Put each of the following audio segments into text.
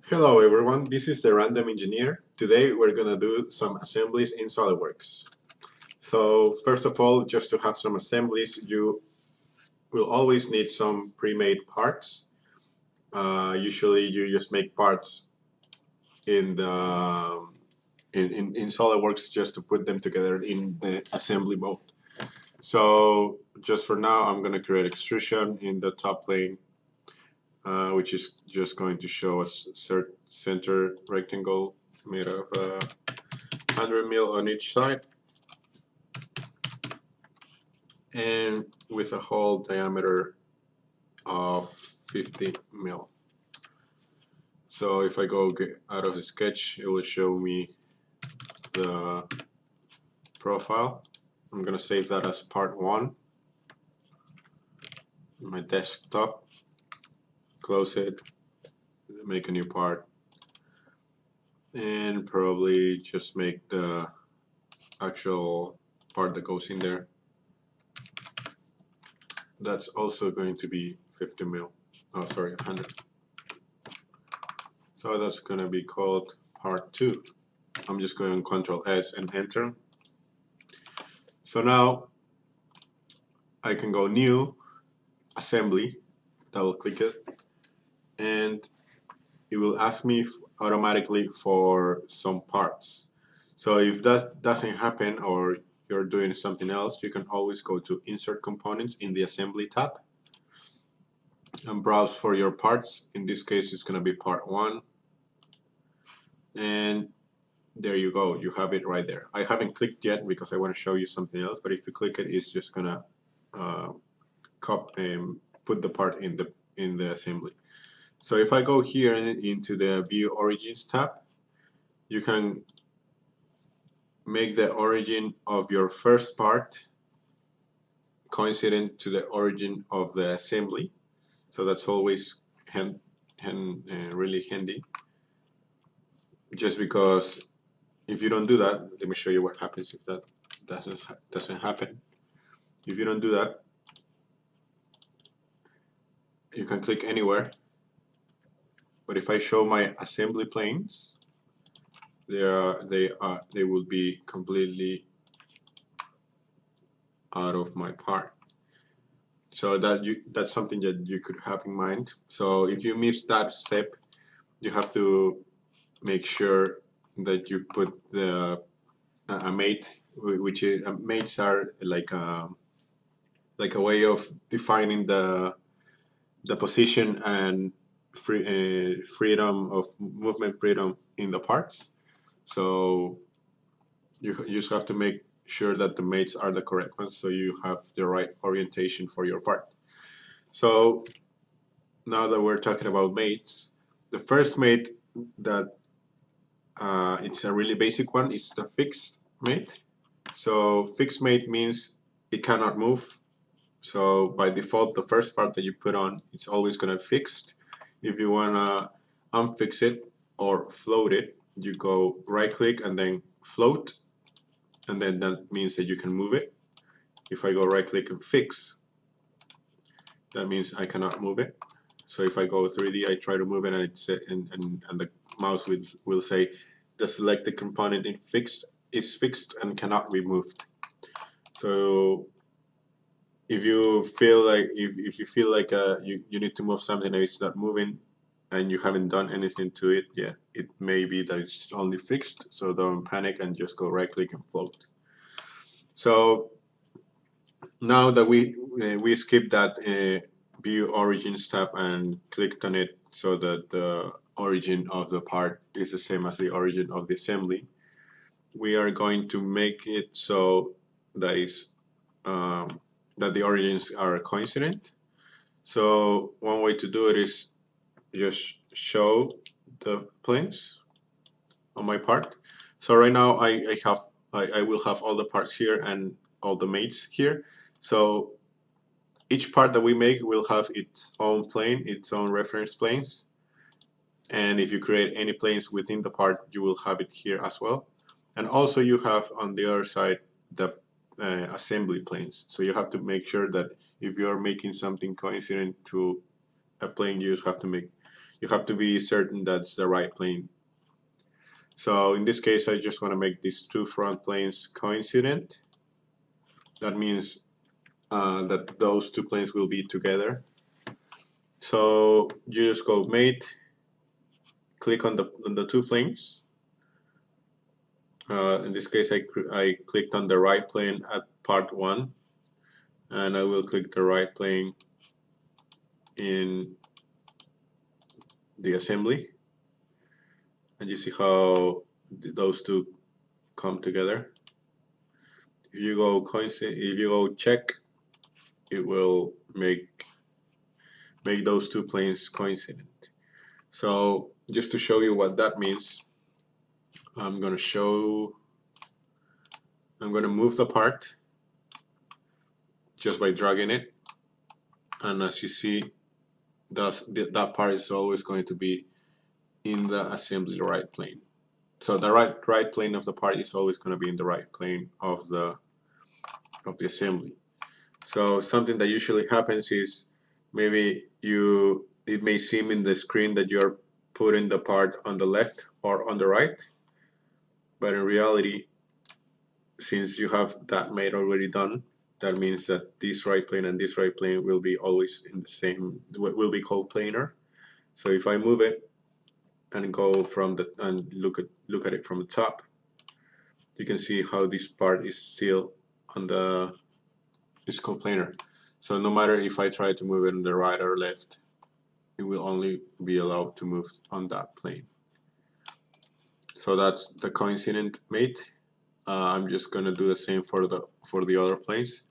Hello everyone, this is the Random Engineer. Today we're gonna do some assemblies in SolidWorks. So first of all, just to have some assemblies, you will always need some pre-made parts. Usually you just make parts in the in SolidWorks just to put them together in the assembly mode. So just for now, I'm gonna create extrusion in the top plane, which is just going to show a center rectangle made of 100 mil on each side and with a hole diameter of 50 mil. So if I go get out of the sketch, it will show me the profile. I'm gonna save that as part 1 in my desktop, close it, make a new part, and probably just make the actual part that goes in there. That's also going to be 50 mil. Oh, sorry, 100. So that's going to be called part 2. I'm just going to Control S and enter. So now I can go new, assembly, double click it, and it will ask me automatically for some parts. So if that doesn't happen or you're doing something else, you can always go to Insert Components in the Assembly tab and browse for your parts. In this case, it's going to be part 1. And there you go, you have it right there. I haven't clicked yet because I want to show you something else, but if you click it, it's just going to put the part in the assembly. So if I go here into the View Origins tab, you can make the origin of your first part coincident to the origin of the assembly. So that's always really handy. Just because if you don't do that, let me show you what happens if that doesn't happen. If you don't do that, you can click anywhere. But if I show my assembly planes, they will be completely out of my part. So that's something that you could have in mind. So if you miss that step, you have to make sure that you put a mate, which is mates are like a way of defining the position and freedom of movement freedom in the parts. So you just have to make sure that the mates are the correct ones, so you have the right orientation for your part. So now that we're talking about mates, the first mate that it's a really basic one is the fixed mate. So fixed mate means it cannot move. So by default, the first part that you put on, it's always going to be fixed. If you want to unfix it or float it, you go right click and then float, and then that means that you can move it. If I go right click and fix, that means I cannot move it. So if I go 3D, I try to move it, and the mouse will say the selected component is fixed and cannot be moved. So if you feel like if you feel like you need to move something and it's not moving and you haven't done anything to it yet, it may be that it's only fixed. So don't panic and just go right click and float. So now that we skipped that View Origins tab and clicked on it so that the origin of the part is the same as the origin of the assembly, we are going to make it so that is that the origins are coincident. So one way to do it is just show the planes on my part. So right now I will have all the parts here and all the mates here. So each part that we make will have its own plane, its own reference planes. And if you create any planes within the part, you will have it here as well. And also you have on the other side the assembly planes. So you have to make sure that if you're making something coincident to a plane, you you have to be certain that's the right plane. So in this case, I just want to make these two front planes coincident. That means that those two planes will be together. So you just go mate, click on the two planes. In this case, I clicked on the right plane at part 1, and I will click the right plane in the assembly, and you see how those two come together. If you go check, it will make those two planes coincident. So just to show you what that means, I'm going to move the part just by dragging it, and as you see, that part is always going to be in the assembly right plane. So the right plane of the part is always going to be in the right plane of the assembly. So something that usually happens is maybe it may seem in the screen that you're putting the part on the left or on the right, but in reality, since you have that mate already done, that means that this right plane and this right plane will be always in the same, will be coplanar. So if I move it and go from and look at it from the top, you can see how this part is still on is coplanar. So no matter if I try to move it on the right or left, it will only be allowed to move on that plane. So that's the coincident mate. I'm just gonna do the same for the other planes.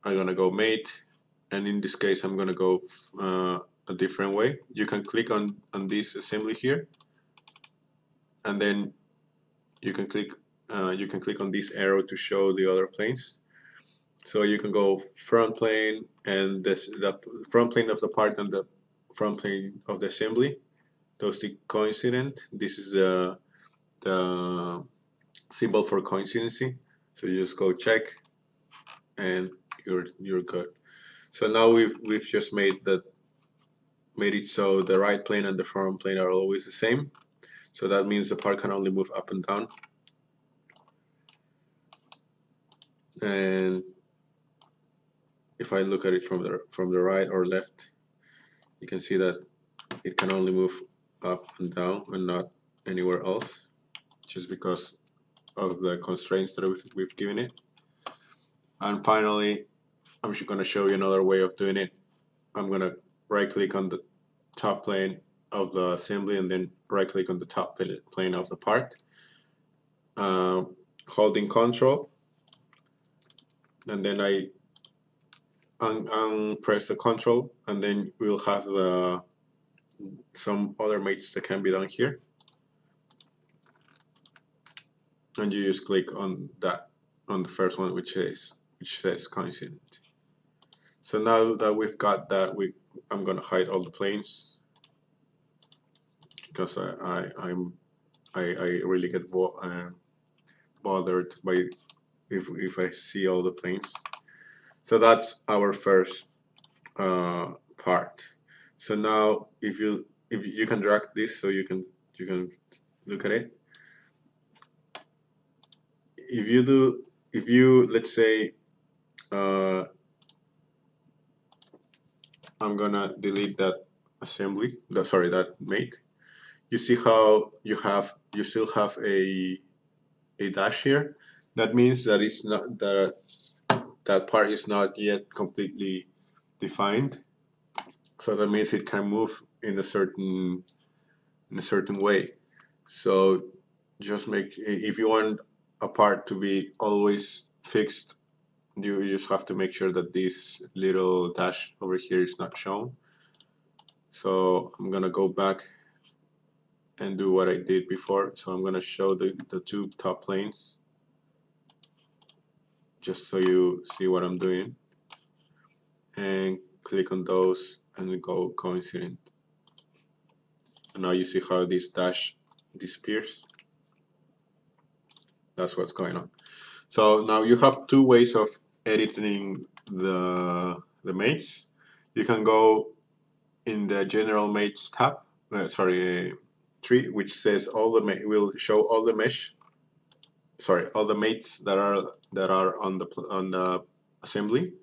I'm gonna go mate, and in this case I'm gonna go a different way. You can click on this assembly here, and then you can click on this arrow to show the other planes. So you can go front plane, and the front plane of the part and the front plane of the assembly. Those two coincident. This is the symbol for coincidency. So you just go check, and you're good. So now we've just made it so the right plane and the front plane are always the same. So that means the part can only move up and down. And if I look at it from the right or left, you can see that it can only move up and down and not anywhere else, just because of the constraints that we've given it. And finally, I'm just going to show you another way of doing it. I'm going to right click on the top plane of the assembly and then right click on the top plane of the part, holding Control, and then I press the Control, and then we'll have some other mates that can be done here, and you just click on the first one, which says coincident. So now that we've got that, I'm going to hide all the planes, because I really get bothered by if I see all the planes. So that's our first part. So now if you can drag this, so you can look at it. If you let's say I'm gonna delete that assembly, that mate. You see how you still have a dash here. That means that it's not that part is not yet completely defined. So that means it can move in a certain way. So just if you want a part to be always fixed, you just have to make sure that this little dash over here is not shown. So I'm gonna go back and do what I did before. So I'm gonna show the two top planes, just so you see what I'm doing, and click on those and go coincident. And now you see how this dash disappears. That's what's going on. So now you have two ways of editing the mates. You can go in the general mates tab sorry, tree, which says all the will show all the mesh, sorry, all the mates that are on the assembly.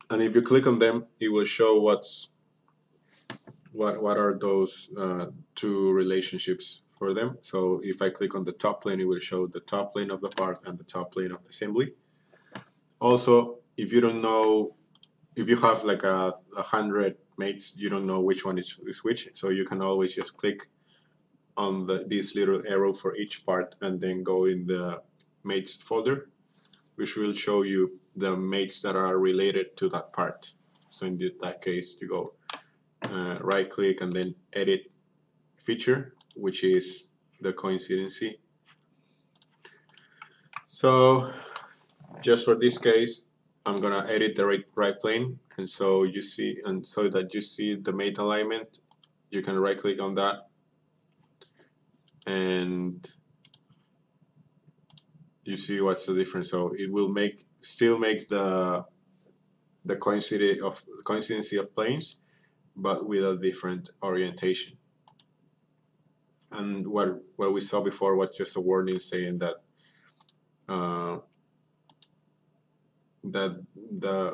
And if you click on them, it will show what are those two relationships for them. So if I click on the top plane, it will show the top plane of the part and the top plane of the assembly. Also, if you don't know, if you have like 100 mates, you don't know which one is which, so you can always just click on this little arrow for each part and then go in the mates folder, which will show you the mates that are related to that part. So in that case, you go right click and then edit feature, which is the coincidency. So just for this case, I'm gonna edit the right plane, and so you see, and so that you see the mate alignment, you can right click on that and you see what's the difference. So it will still make the coincidency of planes, but with a different orientation. And what we saw before was just a warning saying that that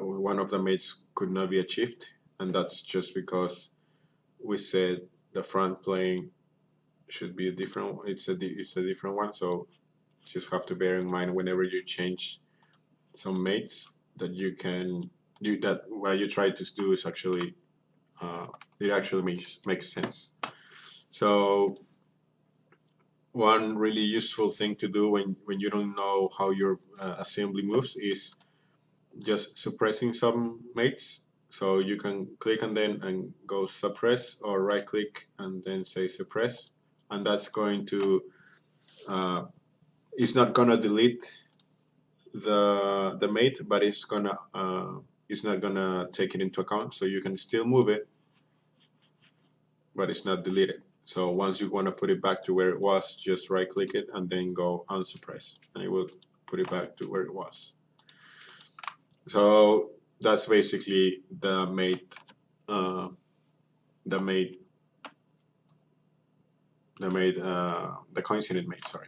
one of the mates could not be achieved, and that's just because we said the front plane should be a different. It's a different one. So just have to bear in mind whenever you change some mates that you can do that. What you try to do is actually it actually makes sense. So one really useful thing to do when you don't know how your assembly moves is just suppressing some mates. So you can click on them and go suppress, or right click and then say suppress, and that's going to it's not gonna delete the mate, but it's not gonna take it into account. So you can still move it, but it's not deleted. So once you want to put it back to where it was, just right click it and then go unsuppress, and it will put it back to where it was. So that's basically the mate, the coincident mate, sorry.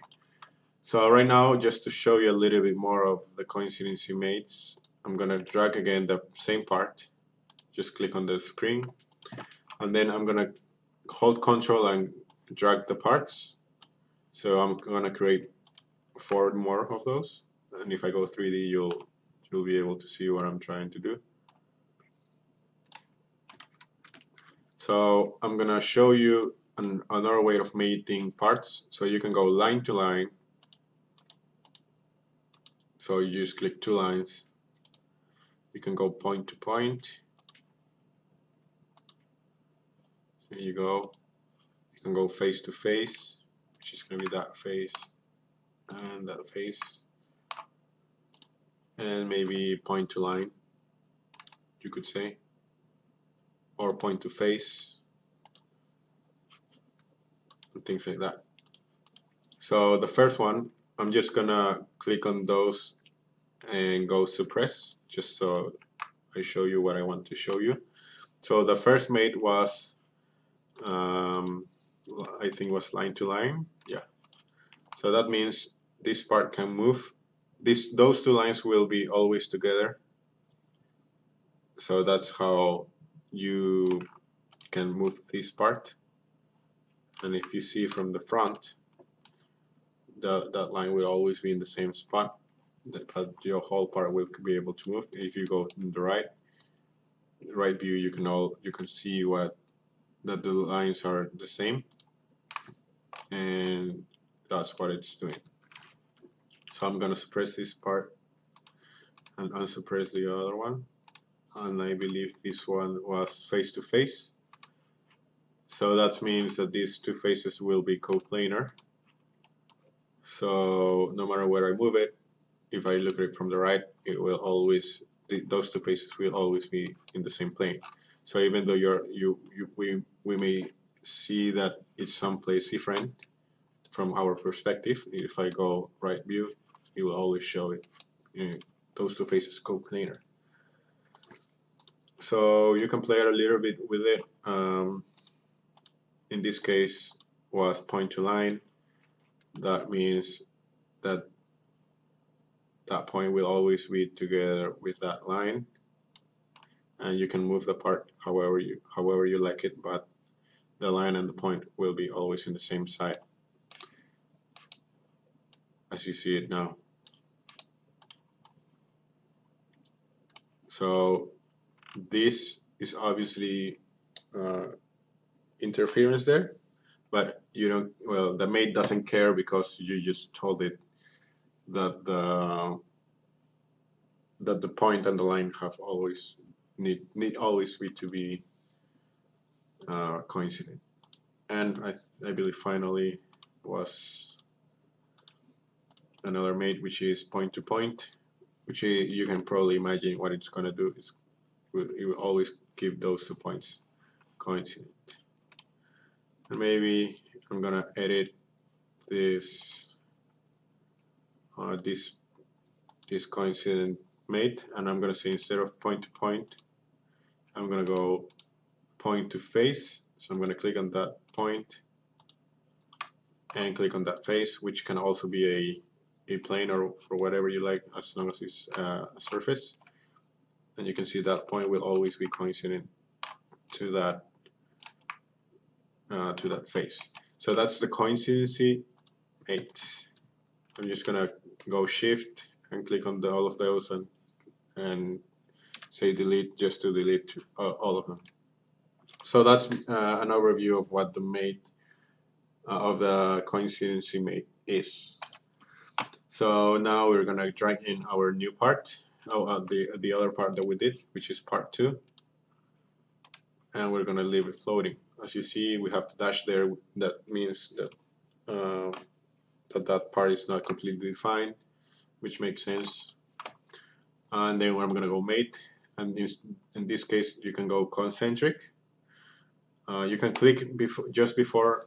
So right now, just to show you a little bit more of the coincidency mates, I'm gonna drag again the same part, just click on the screen, and then I'm gonna hold Control and drag the parts. So I'm gonna create 4 more of those, and if I go 3D, you'll be able to see what I'm trying to do. So I'm gonna show you another way of mating parts. So you can go line to line. So you just click 2 lines. You can go point to point. There you go. You can go face to face, which is gonna be that face and that face, and maybe point to line, you could say, or point to face, and things like that. So the first one, I'm just gonna click on those and go suppress, just so I show you what I want to show you. So the first mate was, I think was line to line, yeah. So that means this part can move. Those 2 lines will be always together. So that's how you can move this part. And if you see from the front, that line will always be in the same spot, but your whole part will be able to move. If you go to the right view, you can see that the lines are the same, and that's what it's doing. So I'm gonna suppress this part and unsuppress the other one, and I believe this one was face to face. So that means that these 2 faces will be coplanar. So no matter where I move it, if I look at it from the right, it will always, those 2 faces will always be in the same plane. So even though we may see that it's someplace different from our perspective, if I go right view, it will always show it, those 2 faces coplanar. So you can play a little bit with it. in this case was point to line. That means that that point will always be together with that line, and you can move the part however you like it, but the line and the point will be always in the same side as you see it now. So this is obviously interference there, but you don't, well, the mate doesn't care because you just told it that the point and the line have always need always to be coincident. And I believe finally was another mate, which is point to point, which you can probably imagine what it's going to do is it will always keep those 2 points coincident. And maybe I'm gonna edit this this coincident mate, and I'm gonna say instead of point to point, I'm gonna go point to face. So I'm gonna click on that point and click on that face, which can also be a plane or whatever you like, as long as it's a surface. And you can see that point will always be coincident to that face. So that's the coincidency mate. I'm just gonna go shift and click on all of those and say delete, just to delete all of them. So that's an overview of what the mate of the coincidency mate is. So now we're gonna drag in our new part, the other part that we did, which is part 2, and we're gonna leave it floating. As you see, we have the dash there. That means that that part is not completely defined, which makes sense. And then I'm gonna go mate, and in this case you can go concentric. You can click just before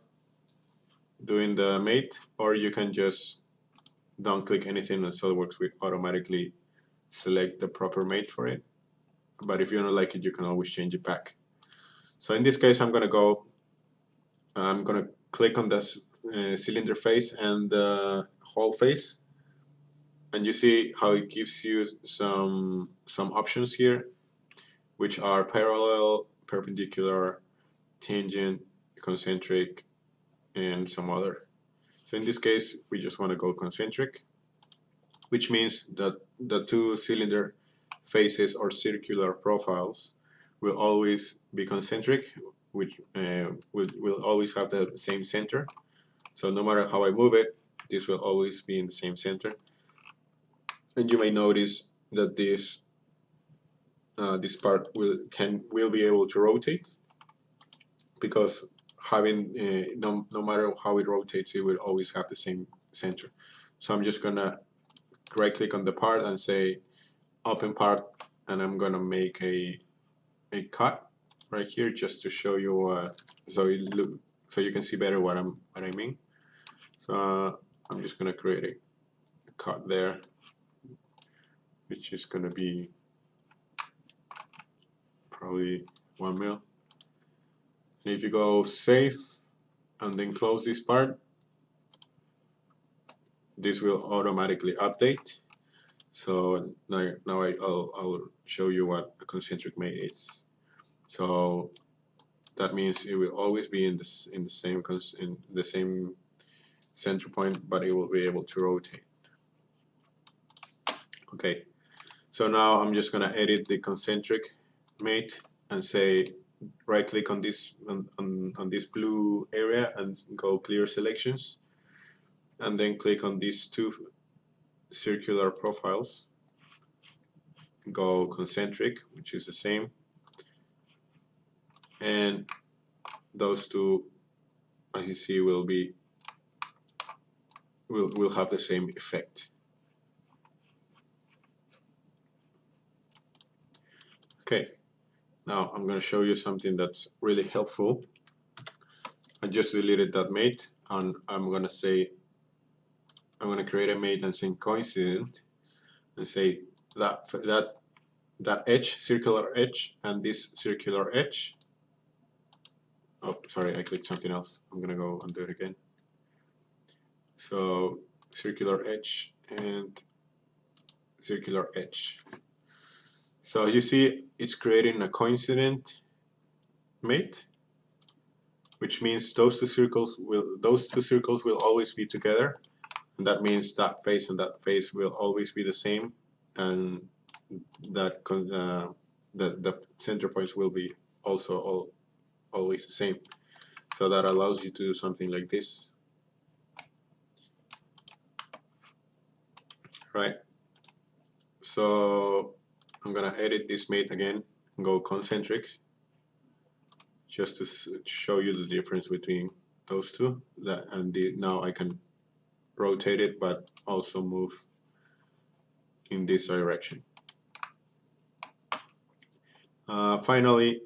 doing the mate, or you can just don't click anything and SOLIDWORKS will automatically select the proper mate for it. But if you don't like it, you can always change it back. So in this case, I'm gonna click on this cylinder face and the hole face, and you see how it gives you some options here, which are parallel, perpendicular, tangent, concentric, and some other. So in this case, we just want to go concentric, which means that the 2 cylinder faces or circular profiles will always be concentric, which will always have the same center. So no matter how I move it, this will always be in the same center. And you may notice that this part will be able to rotate, because having no matter how it rotates, it will always have the same center. So I'm just gonna right click on the part and say open part, and I'm gonna make a cut right here just to show you so you can see better what I mean. So I'm just gonna create a cut there, which is gonna be probably 1 mil. And if you go save and then close this part, this will automatically update. So now I'll show you what a concentric mate is. So that means it will always be in the same center point, but it will be able to rotate. Okay, so now I'm just gonna edit the concentric mate and say right click on this on this blue area and go clear selections, and then click on these 2 circular profiles, go concentric, which is the same, and those 2, as you see, will have the same effect. Okay, now I'm going to show you something that's really helpful. I just deleted that mate, and I'm going to create a mate and say coincident, and say that edge, circular edge, and this circular edge Oh, sorry, I clicked something else. I'm gonna go and do it again. So circular edge and circular edge. So you see it's creating a coincident mate, which means those two circles will always be together, and that means that face and that face will always be the same, and that the center points will be also always the same. So that allows you to do something like this, right? So I'm gonna edit this mate again and go concentric, just to show you the difference between those two. Now I can rotate it, but also move in this direction. Finally,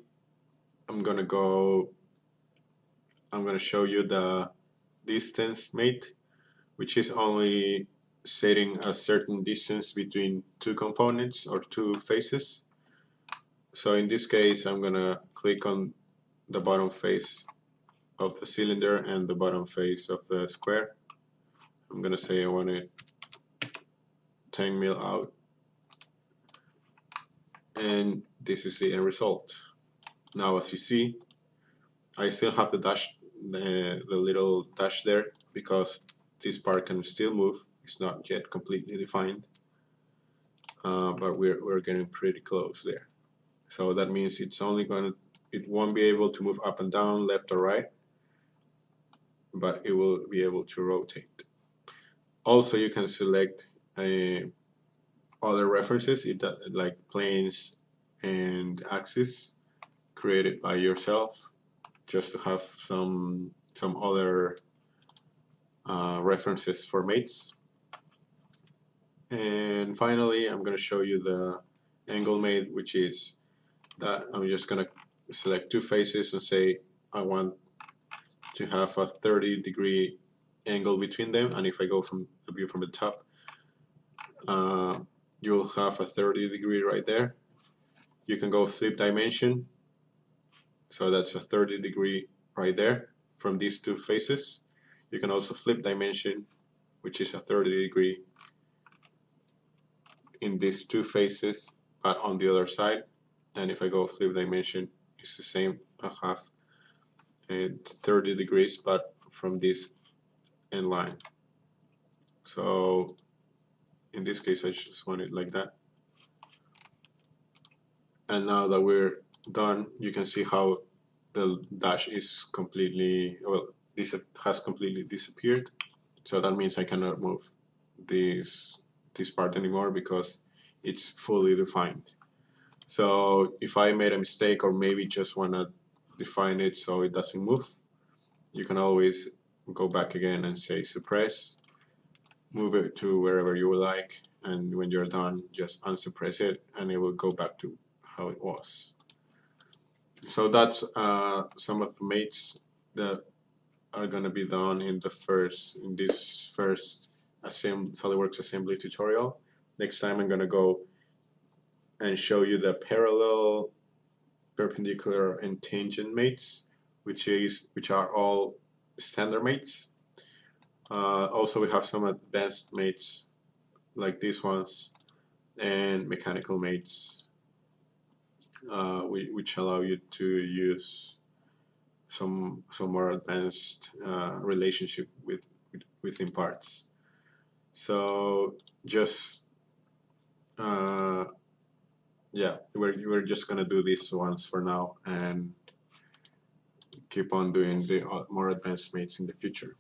I'm gonna show you the distance mate, which is only setting a certain distance between two components or two faces. So in this case, I'm gonna click on the bottom face of the cylinder and the bottom face of the square. I'm gonna say I want it 10 mil out, and this is the end result. Now, as you see, I still have the dash, the little dash there, because this part can still move. It's not yet completely defined, but we're getting pretty close there. So that means it won't be able to move up and down, left or right, but it will be able to rotate. Also, you can select other references, like planes and axes created by yourself, just to have some other references for mates. And finally, I'm going to show you the angle mate, which is that I'm just going to select two faces and say I want to have a 30-degree angle between them, and if I go from the view from the top, you'll have a 30-degree right there. You can go flip dimension, so that's a 30-degree right there from these two faces. You can also flip dimension, which is a 30-degree in these two faces, but on the other side. And if I go flip dimension, it's the same. I have 30 degrees, but from this end line. So in this case, I just want it like that. And now that we're done, you can see how the dash is completely, well, this has completely disappeared. So that means I cannot move this part anymore because it's fully defined. So if I made a mistake, or maybe just want to define it so it doesn't move, you can always go back again and say suppress, move it to wherever you would like, and when you're done, just unsuppress it, and it will go back to how it was. So that's some of the mates that are going to be done in this first SolidWorks assembly tutorial. Next time I'm going to go and show you the parallel, perpendicular, and tangent mates, which are all standard mates. Also, we have some advanced mates like these ones, and mechanical mates, which allow you to use some more advanced relationship within parts. So just yeah, we're just gonna do these ones for now and keep on doing the more advanced mates in the future.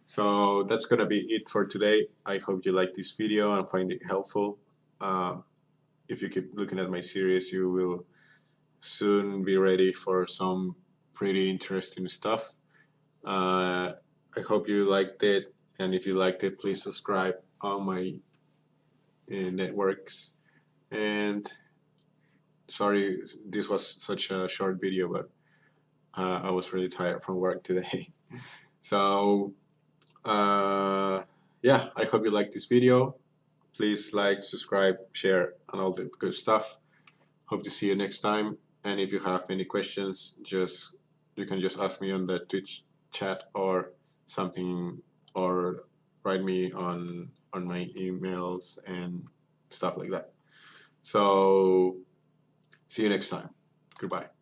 So that's gonna be it for today. I hope you like this video and find it helpful. If you keep looking at my series, you will soon be ready for some pretty interesting stuff. I hope you liked it, and if you liked it, please subscribe on my networks. And sorry this was such a short video, but I was really tired from work today. So yeah, I hope you liked this video. Please like, subscribe, share, and all the good stuff. Hope to see you next time. And if you have any questions, just you can just ask me on the Twitch chat or something, or write me on my emails and stuff like that. So see you next time. Goodbye.